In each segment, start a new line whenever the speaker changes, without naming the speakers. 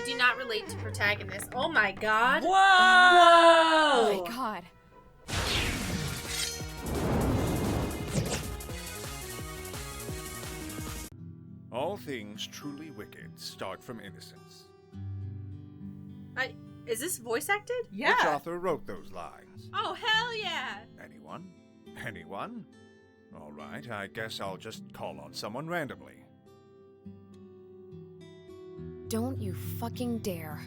do not relate to protagonists. Oh my god.
Whoa!
Oh my god.
All things truly wicked start from innocence.
Is this voice acted?
Yeah.
Which author wrote those lines?
Oh, hell yeah!
Anyone? Anyone? All right, I guess I'll just call on someone randomly.
Don't you fucking dare.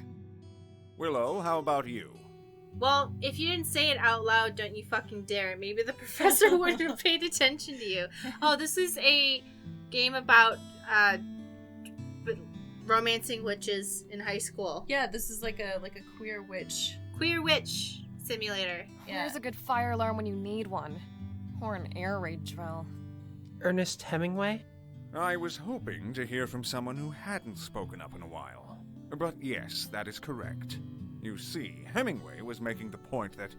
Willow, how about you?
Well, if you didn't say it out loud, don't you fucking dare, maybe the professor wouldn't have paid attention to you. Oh, this is a game about romancing witches in high school.
Yeah, this is like a queer witch.
Queer witch simulator.
Yeah.
Where's a good fire alarm when you need one? Or an air raid drill.
Ernest Hemingway?
I was hoping to hear from someone who hadn't spoken up in a while. But yes, that is correct. You see, Hemingway was making the point that...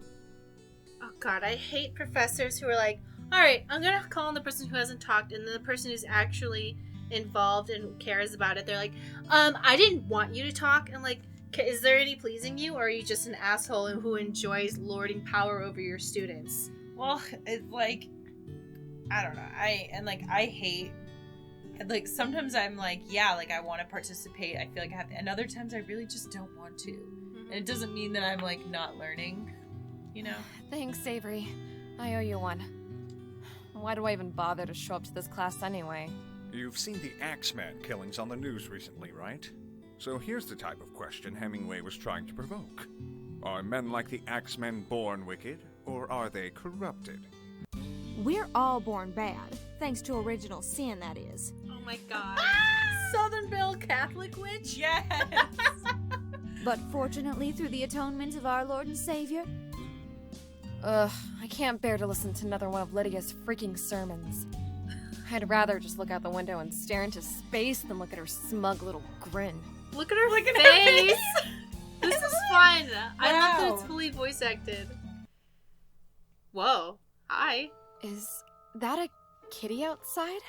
Oh god, I hate professors who are like, alright, I'm gonna call on the person who hasn't talked, and then the person who's actually involved and cares about it, they're like, I didn't want you to talk. And like, is there any pleasing you, or are you just an asshole who enjoys lording power over your students?
Well, it's like, I don't know. I hate, like, sometimes I'm like, yeah, like, I want to participate. I feel like I have to, and other times I really just don't want to. And it doesn't mean that I'm, like, not learning, you know?
Thanks, Avery. I owe you one. Why do I even bother to show up to this class anyway?
You've seen the Axeman killings on the news recently, right? So here's the type of question Hemingway was trying to provoke. Are men like the Axemen born wicked, or are they corrupted?
We're all born bad, thanks to original sin, that is.
Oh my god. Southern Belle Catholic witch?
Yes!
But fortunately, through the atonement of our Lord and Savior,
Ugh, I can't bear to listen to another one of Lydia's freaking sermons. I'd rather just look out the window and stare into space than look at her smug little grin.
Look at her
Look at her
face!
face.
This is fun! I love that
Wow.
it's fully voice acted. Whoa. Hi.
Is that a kitty outside?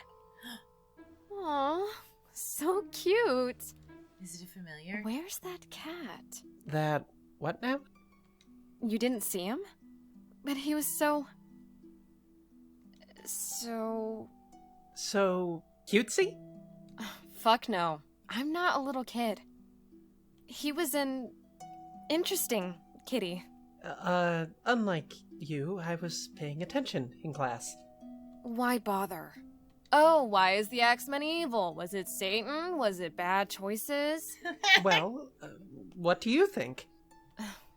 Aw, so cute.
Is it familiar?
Where's that cat?
That... what now?
You didn't see him? But he was so...
So... cutesy?
Fuck no. I'm not a little kid. He was an... interesting kitty.
Unlike you, I was paying attention in class.
Why bother? Oh, why is the Axeman evil? Was it Satan? Was it bad choices?
Well, what do you think?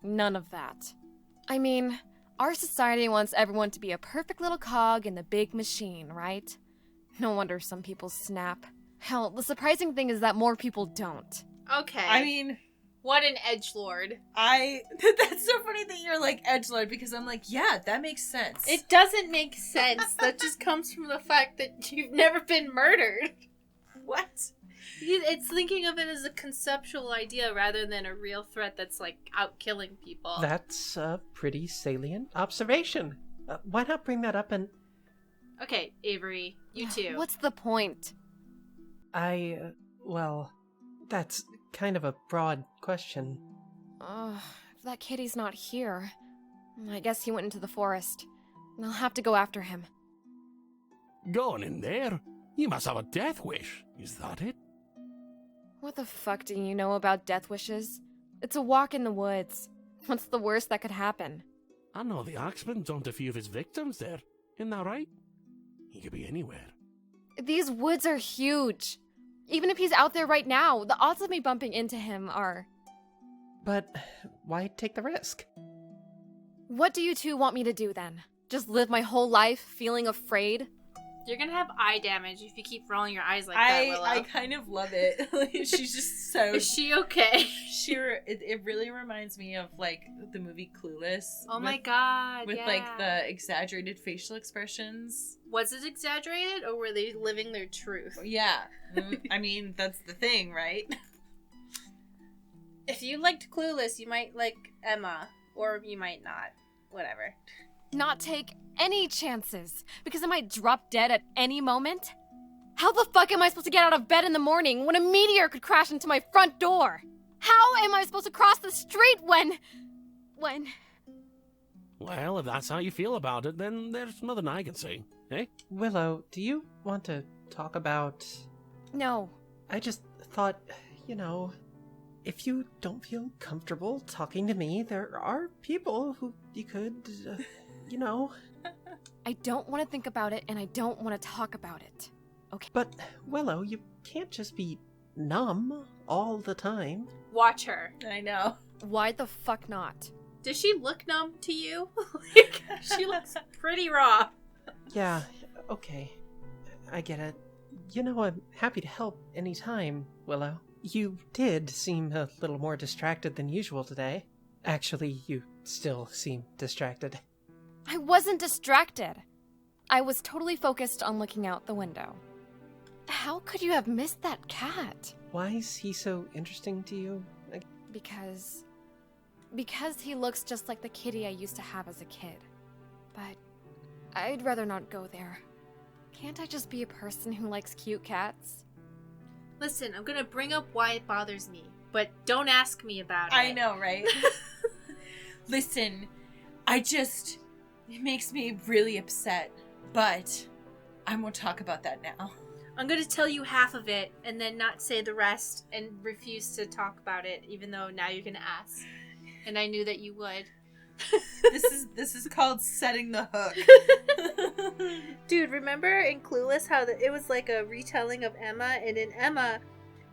None of that. I mean, our society wants everyone to be a perfect little cog in the big machine, right? No wonder some people snap. Hell, the surprising thing is that more people don't.
Okay.
I mean,
what an edgelord.
that's so funny that you're like edgelord, because I'm like, yeah, that makes sense.
It doesn't make sense. That just comes from the fact that you've never been murdered.
What?
It's thinking of it as a conceptual idea rather than a real threat that's like out killing people.
That's a pretty salient observation. Why not bring that up and...
Okay, Avery, you too.
What's the point?
Well, that's kind of a broad question.
If that kitty's not here, I guess he went into the forest. I'll have to go after him.
Going in there? You must have a death wish. Is that it?
What the fuck do you know about death wishes? It's a walk in the woods. What's the worst that could happen?
I know the Axeman dumped a few of his victims there. Isn't that right? He could be anywhere.
These woods are huge. Even if he's out there right now, the odds of me bumping into him are...
But why take the risk?
What do you two want me to do then? Just live my whole life feeling afraid?
You're gonna have eye damage if you keep rolling your eyes like that, Willow.
I kind of love it. She's just so...
Is she okay?
It really reminds me of, like, the movie Clueless.
Oh my god,
With,
yeah.
like, the exaggerated facial expressions.
Was it exaggerated, or were they living their truth?
Yeah. I mean, that's the thing, right?
If you liked Clueless, you might like Emma, or you might not. Whatever.
Not take any chances, because I might drop dead at any moment? How the fuck am I supposed to get out of bed in the morning when a meteor could crash into my front door? How am I supposed to cross the street when...
Well, if that's how you feel about it, then there's nothing I can say, eh?
Willow, do you want to talk about...
No.
I just thought, if you don't feel comfortable talking to me, there are people who you could,
I don't want to think about it, and I don't want to talk about it. Okay.
But, Willow, you can't just be numb all the time.
Watch her.
I know.
Why the fuck not?
Does she look numb to you? Like, she looks pretty raw.
Yeah, okay. I get it. I'm happy to help anytime, Willow. You did seem a little more distracted than usual today. Actually, you still seem distracted.
I wasn't distracted. I was totally focused on looking out the window. How could you have missed that cat?
Why is he so interesting to you?
Because he looks just like the kitty I used to have as a kid. But I'd rather not go there. Can't I just be a person who likes cute cats?
Listen, I'm gonna bring up why it bothers me, but don't ask me about it.
I know, right? Listen, it makes me really upset, but I won't talk about that now.
I'm gonna tell you half of it and then not say the rest and refuse to talk about it, even though now you're gonna ask. And I knew that you would.
This is called setting the hook.
Dude, remember in Clueless how it was like a retelling of Emma, and in Emma,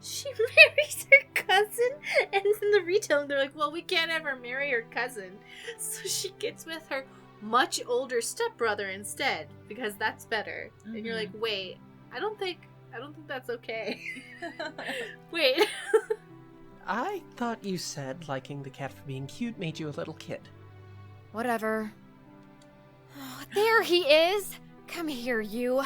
she marries her cousin, and in the retelling they're like, well, we can't ever marry her cousin, so she gets with her much older stepbrother instead, because that's better. Mm-hmm. And you're like, wait, I don't think that's okay. Wait.
I thought you said liking the cat for being cute made you a little kid.
Whatever. Oh, there he is! Come here, you.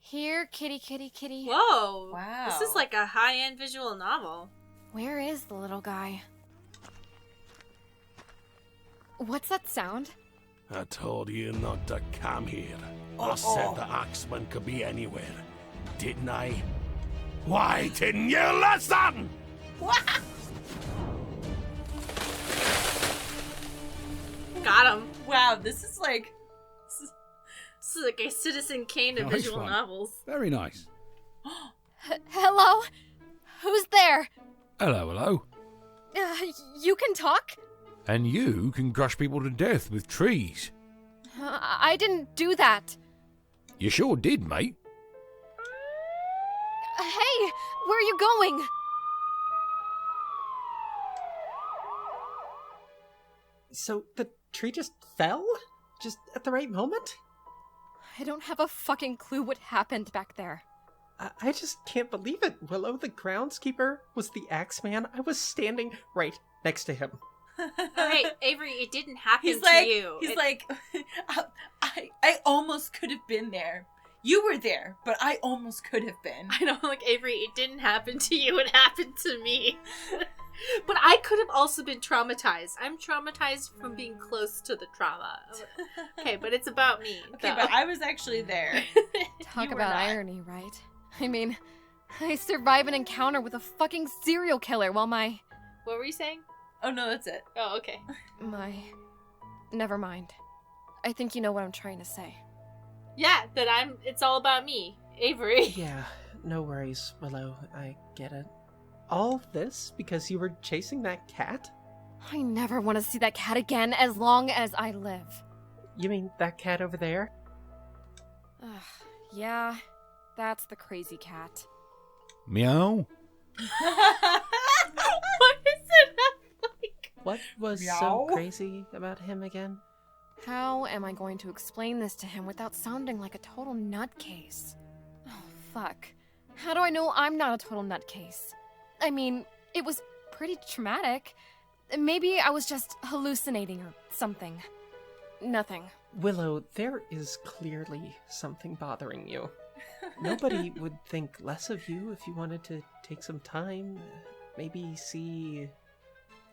Here, kitty, kitty, kitty.
Whoa.
Wow.
This is like a high-end visual novel.
Where is the little guy? What's that sound?
I told you not to come here. I said the Axeman could be anywhere. Didn't I? Why didn't you listen?
Got him.
Wow, this is like
a Citizen Kane of visual novels.
Very nice.
Hello? Who's there?
Hello.
You can talk?
And you can crush people to death with trees.
I didn't do that.
You sure did, mate.
Hey, where are you going?
So the tree just fell? Just at the right moment?
I don't have a fucking clue what happened back there.
I just can't believe it. Willow, the groundskeeper, was the Axeman. I was standing right next to him.
Alright, Avery, it didn't happen
He's
to
like,
you.
He's like, I almost could have been there. You were there, but I almost could have been.
I know, like, Avery, it didn't happen to you, it happened to me. But I could have also been traumatized. I'm traumatized from being close to the trauma. Okay, but it's about me.
Okay,
though.
but I was actually there.
Talk
You were
about
not.
irony, right? I mean, I survived an encounter with a fucking serial killer while my...
What were you saying?
Oh, no, that's it.
Oh, okay.
Never mind. I think you know what I'm trying to say.
Yeah, it's all about me, Avery.
Yeah, no worries, Willow. I get it. All this because you were chasing that cat?
I never want to see that cat again as long as I live.
You mean that cat over there?
Yeah, that's the crazy cat.
Meow.
What is it like?
What was
Meow?
so crazy about him again?
How am I going to explain this to him without sounding like a total nutcase? Oh, fuck. How do I know I'm not a total nutcase? I mean, it was pretty traumatic. Maybe I was just hallucinating or something. Nothing.
Willow, there is clearly something bothering you. Nobody would think less of you if you wanted to take some time, maybe see...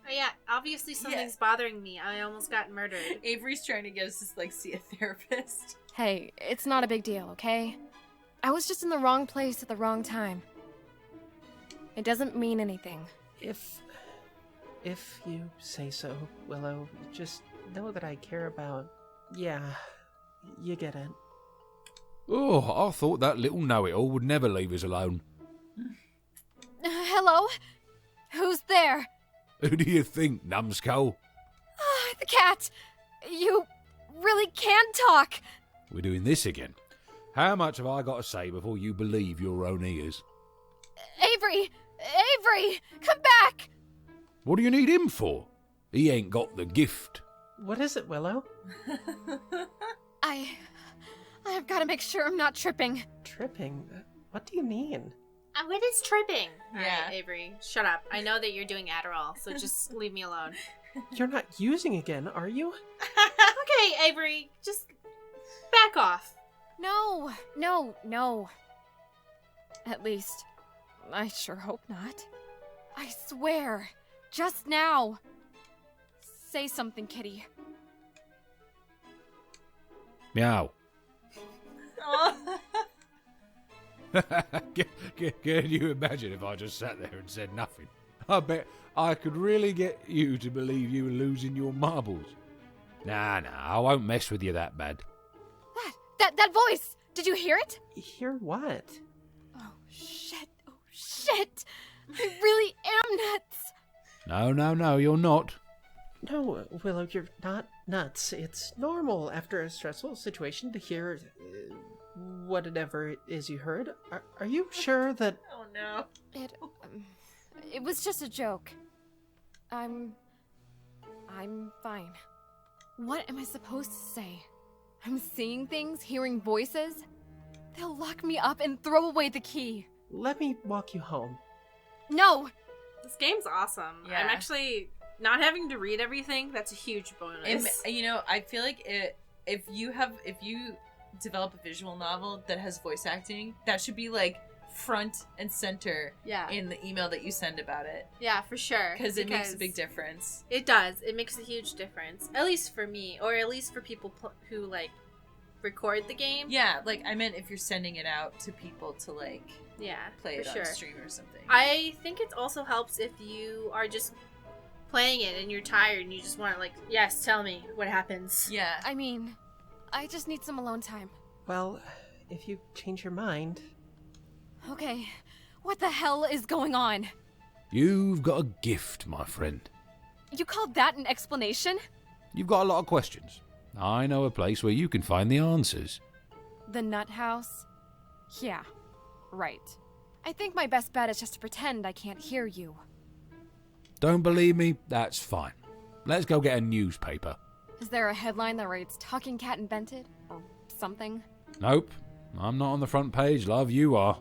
Oh yeah, obviously something's bothering me. I almost got murdered.
Avery's trying to get us to, see a therapist.
Hey, it's not a big deal, okay? I was just in the wrong place at the wrong time. It doesn't mean anything.
If you say so, Willow, just know that I care about... Yeah, you get it.
Oh, I thought that little know-it-all would never leave us alone.
Hello? Who's there?
Who do you think, numbskull?
The cat! You really can talk!
We're doing this again. How much have I got to say before you believe your own ears?
Avery! Avery! Come back!
What do you need him for? He ain't got the gift.
What is it, Willow?
I've got to make sure I'm not tripping.
Tripping? What do you mean?
What is tripping?
Yeah.
All right, Avery, shut up. I know that you're doing Adderall, so just leave me alone.
You're not using again, are you?
Okay, Avery, just back off.
No. At least, I sure hope not. I swear, just now. Say something, kitty.
Meow. Can you imagine if I just sat there and said nothing? I bet I could really get you to believe you were losing your marbles. Nah, I won't mess with you that bad.
That voice! Did you hear it?
Hear what?
Oh, shit! I really am nuts!
No, you're not.
No, Willow, you're not nuts. It's normal after a stressful situation to hear whatever it is you heard. Are you sure that...
Oh, no.
It was just a joke. I'm fine. What am I supposed to say? I'm seeing things, hearing voices. They'll lock me up and throw away the key.
Let me walk you home.
No!
This game's awesome.
Yeah.
I'm actually not having to read everything. That's a huge bonus.
I feel like if you develop a visual novel that has voice acting, that should be like front and center in the email that you send about it.
Yeah, for sure.
Because it makes a big difference.
It does. It makes a huge difference. At least for me, or at least for people who like record the game.
Yeah, like I meant if you're sending it out to people to like play it on stream or something.
I think it also helps if you are just playing it and you're tired and you just want to like, yes, tell me what happens.
Yeah.
I mean, I just need some alone time.
Well, if you change your mind...
Okay, what the hell is going on?
You've got a gift, my friend.
You called that an explanation?
You've got a lot of questions. I know a place where you can find the answers.
The nut house? Yeah, right. I think my best bet is just to pretend I can't hear you.
Don't believe me? That's fine. Let's go get a newspaper.
Is there a headline that reads Talking Cat Invented? Or something?
Nope. I'm not on the front page, love. You are.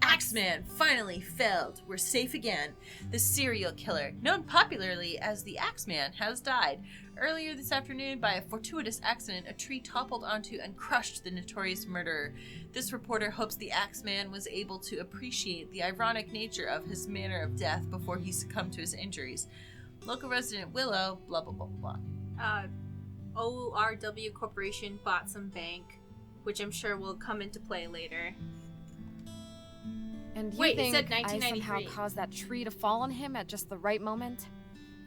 Axeman finally failed. We're safe again. The serial killer, known popularly as the Axeman, has died. Earlier this afternoon, by a fortuitous accident, a tree toppled onto and crushed the notorious murderer. This reporter hopes the Axeman was able to appreciate the ironic nature of his manner of death before he succumbed to his injuries. Local resident Willow, blah blah blah blah.
ORW Corporation bought some bank, which I'm sure will come into play later.
And you
Wait,
think
it said
I
1993.
somehow caused that tree to fall on him at just the right moment?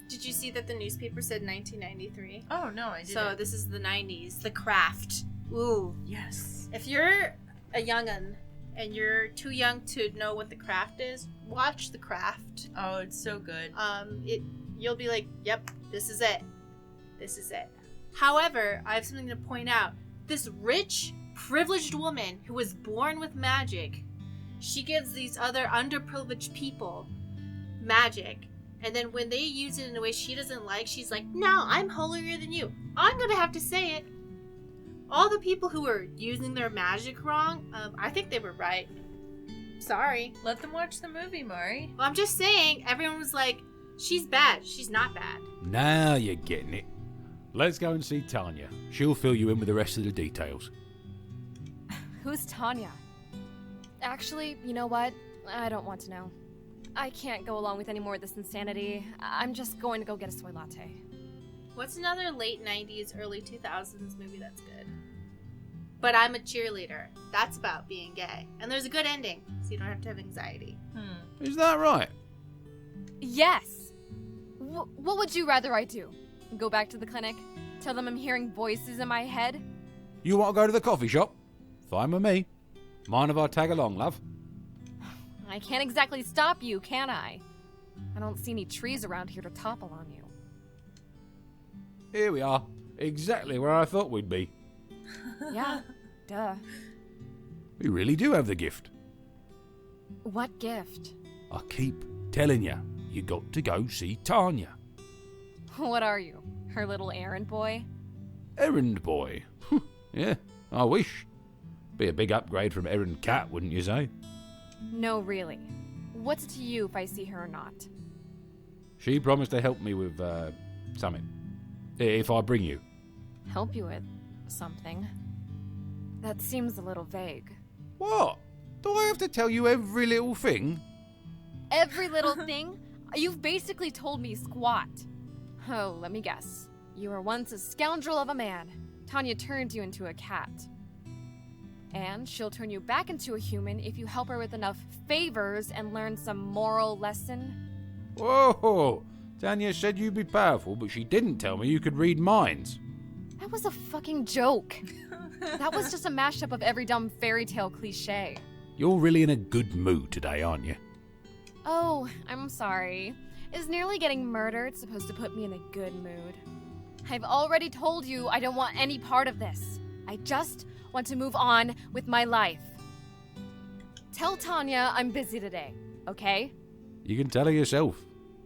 Did you see that the newspaper said 1993?
Oh no, I didn't.
So this is the 90s. The Craft. Ooh.
Yes.
If you're a young'un and you're too young to know what The Craft is, watch The Craft.
Oh, it's so good.
You'll be like, yep, this is it. This is it. However, I have something to point out. This rich, privileged woman who was born with magic, she gives these other underprivileged people magic. And then when they use it in a way she doesn't like, she's like, no, I'm holier than you. I'm going to have to say it. All the people who were using their magic wrong, I think they were right. Sorry.
Let them watch the movie, Mari.
Well, I'm just saying, everyone was like, she's bad. She's not bad.
Now you're getting it. Let's go and see Tanya. She'll fill you in with the rest of the details.
Who's Tanya? Actually, you know what? I don't want to know. I can't go along with any more of this insanity. I'm just going to go get a soy latte.
What's another late 90s, early 2000s movie that's good? but I'm a cheerleader. That's about being gay. And there's a good ending, so you don't have to have anxiety.
Is that right?
Yes. What would you rather I do? Go back to the clinic? Tell them I'm hearing voices in my head?
You want to go to the coffee shop? Fine with me. Mind if I tag along, love?
I can't exactly stop you, can I? I don't see any trees around here to topple on you.
Here we are. Exactly where I thought we'd be.
Yeah, duh.
We really do have the gift.
What gift?
I keep telling you, you got to go see Tanya.
What are you? Her little errand boy?
Errand boy. Yeah, I wish. Be a big upgrade from errand cat, wouldn't you say?
No, really. What's it to you if I see her or not?
She promised to help me with, something. If I bring you.
Help you with something? That seems a little vague.
What? Do I have to tell you every little thing?
Every little thing? You've basically told me squat. Oh, let me guess. You were once a scoundrel of a man. Tanya turned you into a cat. And she'll turn you back into a human if you help her with enough favors and learn some moral lesson.
Whoa! Tanya said you'd be powerful, but she didn't tell me you could read minds.
That was a fucking joke. That was just a mashup of every dumb fairy tale cliche.
You're really in a good mood today, aren't you?
Oh, I'm sorry. Is nearly getting murdered supposed to put me in a good mood? I've already told you I don't want any part of this. I just want to move on with my life. Tell Tanya I'm busy today, okay?
You can tell her yourself.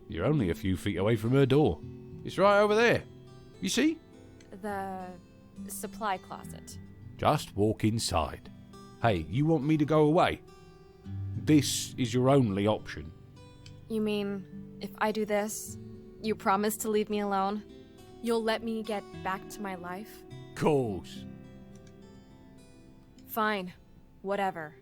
You're only a few feet away from her door. It's right over there. You see?
The supply closet.
Just walk inside. Hey, you want me to go away? This is your only option.
You mean, if I do this, you promise to leave me alone? You'll let me get back to my life?
Course.
Fine. Whatever.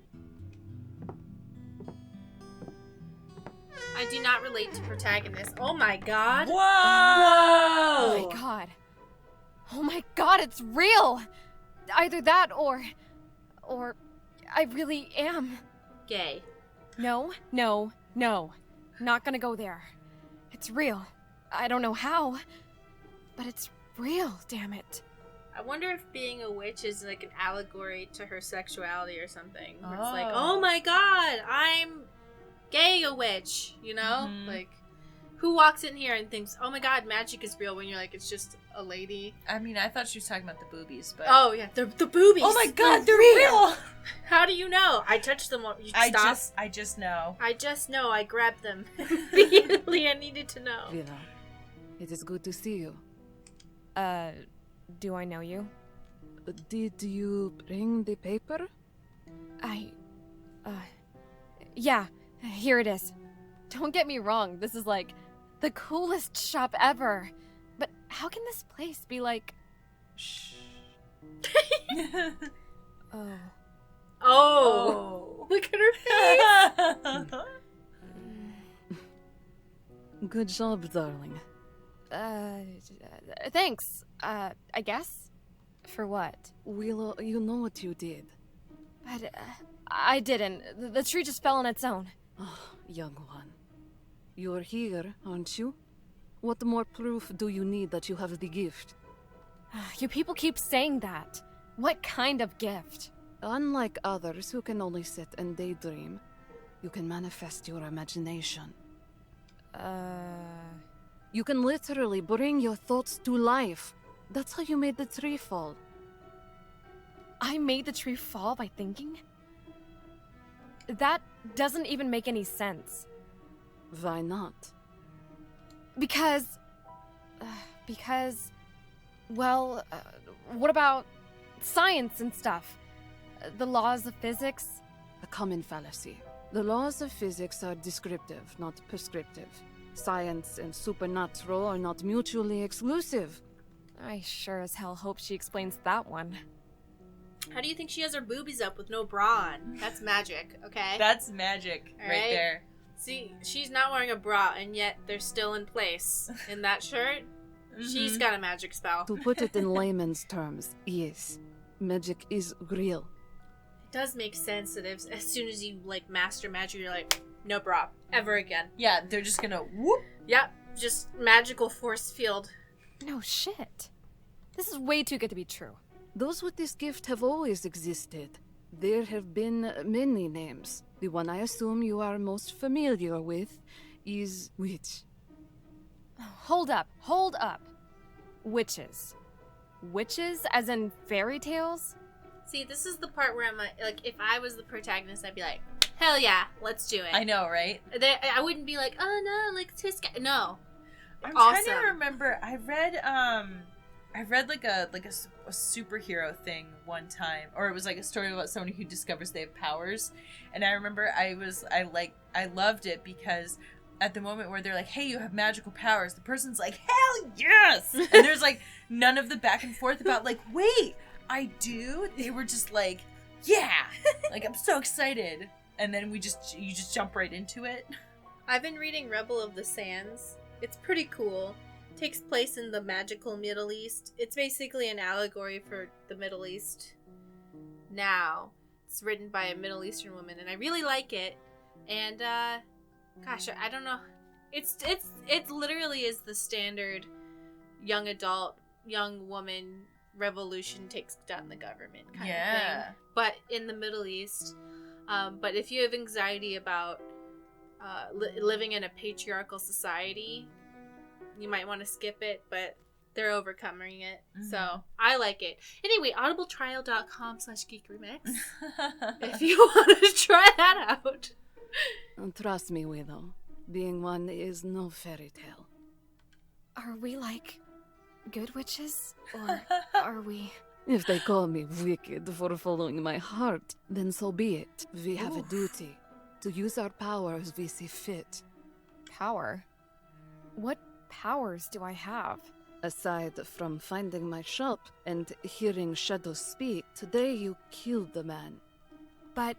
I do not relate to protagonist. Oh my god.
Whoa!
Oh my god. Oh my god, it's real! Either that or I really am.
Gay.
No. Not gonna go there. It's real. I don't know how, but it's real, damn it.
I wonder if being a witch is like an allegory to her sexuality or something. Where it's like, oh my god, I'm gay a witch, you know?
Mhm.
Like, who walks in here and thinks, oh my god, magic is real when you're like, it's just a lady?
I mean, I thought she was talking about the boobies, but...
Oh yeah, the boobies.
Oh my god, they're real!
How do you know? I touched them. You
I
stop.
just know.
I just know. I grabbed them immediately. I needed to know.
Willow, it is good to see you.
Do I know you?
Did you bring the paper?
Yeah, here it is. Don't get me wrong, this is like the coolest shop ever. But how can this place be like...
Shh.
Oh.
Oh. Look at her face.
Good job, darling.
Thanks, I guess? For what?
Willow, you know what you did.
But, I didn't. The tree just fell on its own.
Oh, young one. You're here, aren't you? What more proof do you need that you have the gift?
You people keep saying that. What kind of gift?
Unlike others who can only sit and daydream, you can manifest your imagination. You can literally bring your thoughts to life. That's how you made the tree fall.
I made the tree fall by thinking? That doesn't even make any sense.
Why not?
Because, well, what about science and stuff? The laws of physics?
A common fallacy. The laws of physics are descriptive, not prescriptive. Science and supernatural are not mutually exclusive.
I sure as hell hope she explains that one.
How do you think she has her boobies up with no bra on? That's magic, okay?
That's magic
All
right there.
See, she's not wearing a bra, and yet they're still in place in that shirt. She's got a magic spell.
To put it in layman's terms, yes. magic is real.
It does make sense that if, as soon as you, like, master magic, you're like, no bra, ever again.
Yeah, they're just gonna whoop.
Yep, just magical force field.
No shit. This is way too good to be true.
Those with this gift have always existed. There have been many names. The one I assume you are most familiar with is witch.
Hold up. Witches. Witches as in fairy tales?
See, this is the part where I'm like, if I was the protagonist, I'd be like, hell yeah, let's do it.
I know, right?
I wouldn't be like, oh no, like, no.
I'm
Awesome.
trying to remember. I read like a superhero thing one time, or it was like a story about somebody who discovers they have powers. And I remember I loved it because at the moment where they're like, hey, you have magical powers, the person's like, hell yes! And there's like none of the back and forth about like, wait, I do? They were just like, yeah! Like, I'm so excited. And then you just jump right into it.
I've been reading Rebel of the Sands. It's pretty cool. It takes place in the magical Middle East. It's basically an allegory for the Middle East now. It's written by a Middle Eastern woman, and I really like it. And gosh, I don't know. It literally is the standard young adult, young woman revolution takes down the government kind of thing. But in the Middle East. But if you have anxiety about living in a patriarchal society, you might want to skip it, but they're overcoming it. Mm-hmm. So I like it. Anyway, audibletrial.com/geekremix if you want to try that out.
Trust me, Willow. Being one is no fairy tale.
Are we like good witches? Or are we...
If they call me wicked for following my heart, then so be it. We have a duty to use our power as we see fit.
Power? What powers do I have?
Aside from finding my shop and hearing shadows speak, today you killed the man.
But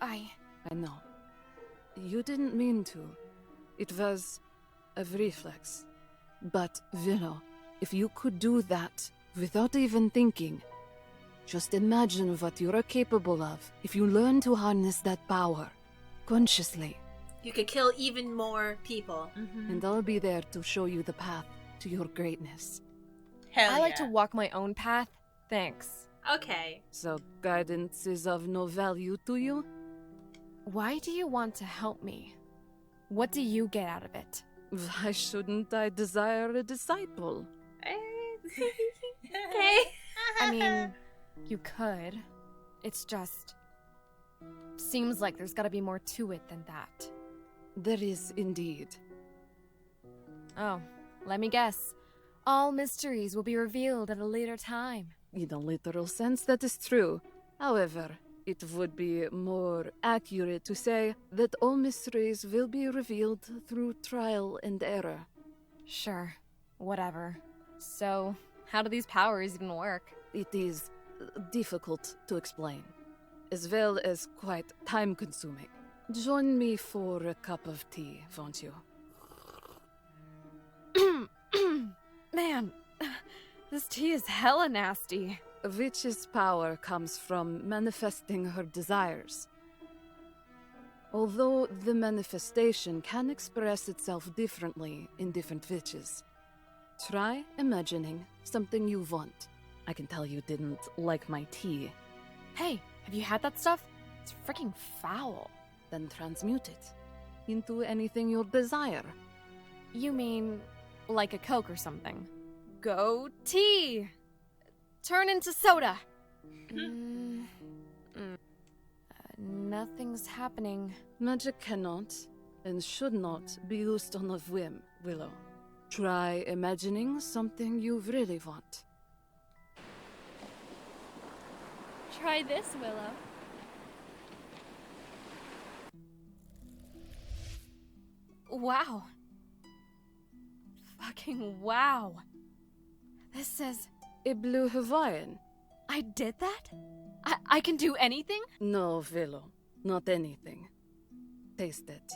I
know. You didn't mean to. It was a reflex. But, Willow, if you could do that without even thinking, just imagine what you are capable of if you learn to harness that power consciously.
You could kill even more people.
Mm-hmm. And I'll be there to show you the path to your greatness.
Hell
I like to walk my own path. Thanks.
Okay.
So guidance is of no value to you?
Why do you want to help me? What do you get out of it?
Why shouldn't I desire a disciple?
Okay.
I mean, you could. It's just... seems like there's gotta be more to it than that.
There is indeed.
Oh, let me guess. All mysteries will be revealed at a later time.
In a literal sense, that is true. However, it would be more accurate to say that all mysteries will be revealed through trial and error.
Sure, whatever. So, how do these powers even work?
It is difficult to explain, as well as quite time-consuming. Join me for a cup of tea, won't you?
Man, this tea is hella nasty.
A witch's power comes from manifesting her desires. Although the manifestation can express itself differently in different witches. Try imagining something you want. I can tell you didn't like my tea.
Hey, have you had that stuff? It's freaking foul.
Then transmute it into anything you desire.
You mean like a Coke or something? Go tea! Turn into soda! Nothing's happening.
Magic cannot and should not be used on a whim, Willow. Try imagining something you really want.
Try this, Willow. Wow. Fucking wow. This says...
A blue Hawaiian.
I did that? I can do anything?
No, Willow. Not anything. Taste it.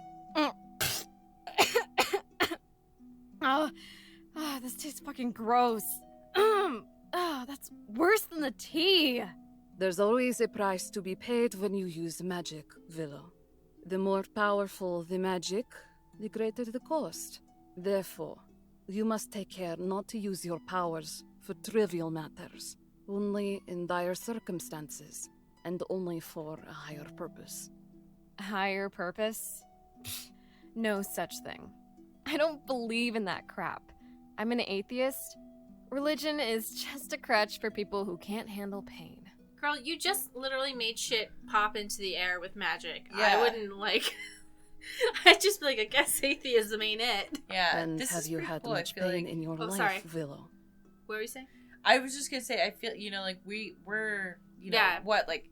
This tastes fucking gross. That's worse than the tea.
There's always a price to be paid when you use magic, Willow. The more powerful the magic, the greater the cost. Therefore, you must take care not to use your powers for trivial matters, only in dire circumstances, and only for a higher purpose.
Higher purpose? No such thing. I don't believe in that crap. I'm an atheist. Religion is just a crutch for people who can't handle pain.
Girl, you just literally made shit pop into the air with magic.
Yeah.
I wouldn't, I'd just be like, I guess atheism ain't it.
Yeah.
And
this
have
is
you
pretty
had
cool. I
much
feel
pain
like-
in your
Oh,
life,
sorry.
Willow?
What were you saying?
I was just gonna say, I feel, we're,
Yeah.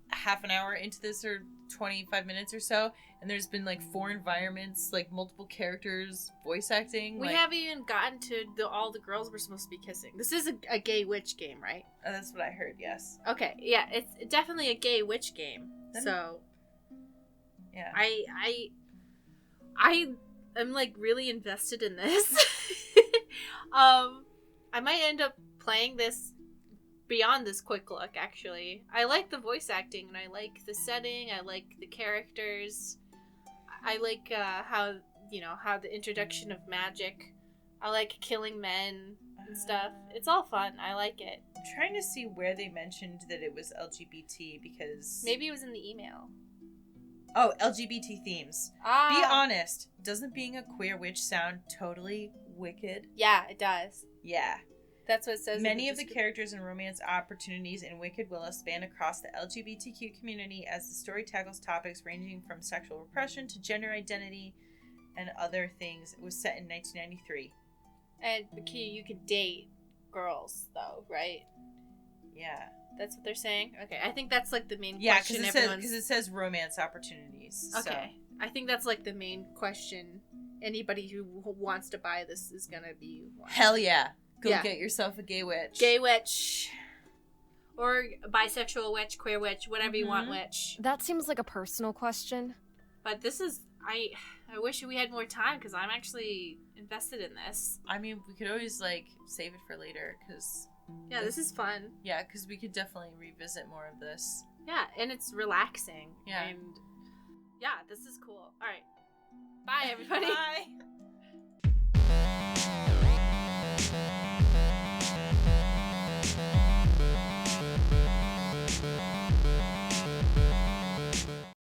half an hour into this or 25 minutes or so, and there's been, 4 environments, multiple characters, voice acting.
We haven't even gotten to all the girls we're supposed to be kissing. This is a gay witch game, right?
That's what I heard, yes.
Okay, yeah, it's definitely a gay witch game.
Then-
So
Yeah.
I am really invested in this. I might end up playing this beyond this quick look, actually. I like the voice acting, and I like the setting, I like the characters. I like how the introduction of magic. I like killing men and stuff. It's all fun. I like it.
I'm trying to see where they mentioned that it was LGBT, because...
Maybe it was in the email.
Oh, LGBT themes.
Ah.
Be honest, doesn't being a queer witch sound totally wicked?
Yeah, it does.
Yeah.
That's what it says.
Many of the characters and romance opportunities in Wicked Willow span across the LGBTQ community, as the story tackles topics ranging from sexual repression to gender identity and other things. It was set in 1993.
And you could date girls, though, right?
Yeah.
That's what they're saying? Okay, I think that's the main
Yeah,
question
because it says romance opportunities.
Okay. I think that's the main question anybody who wants to buy this is gonna be one.
Hell yeah. Go
Yeah.
get yourself a gay witch.
Gay witch. Or bisexual witch, queer witch, whatever you want witch.
That seems like a personal question.
But this is... I wish we had more time, because I'm actually invested in this.
I mean, we could always, save it for later, because...
Yeah, this is fun.
Yeah, because we could definitely revisit more of this.
Yeah, and it's relaxing.
Yeah.
And yeah, this is cool. All right. Bye, everybody.
Bye.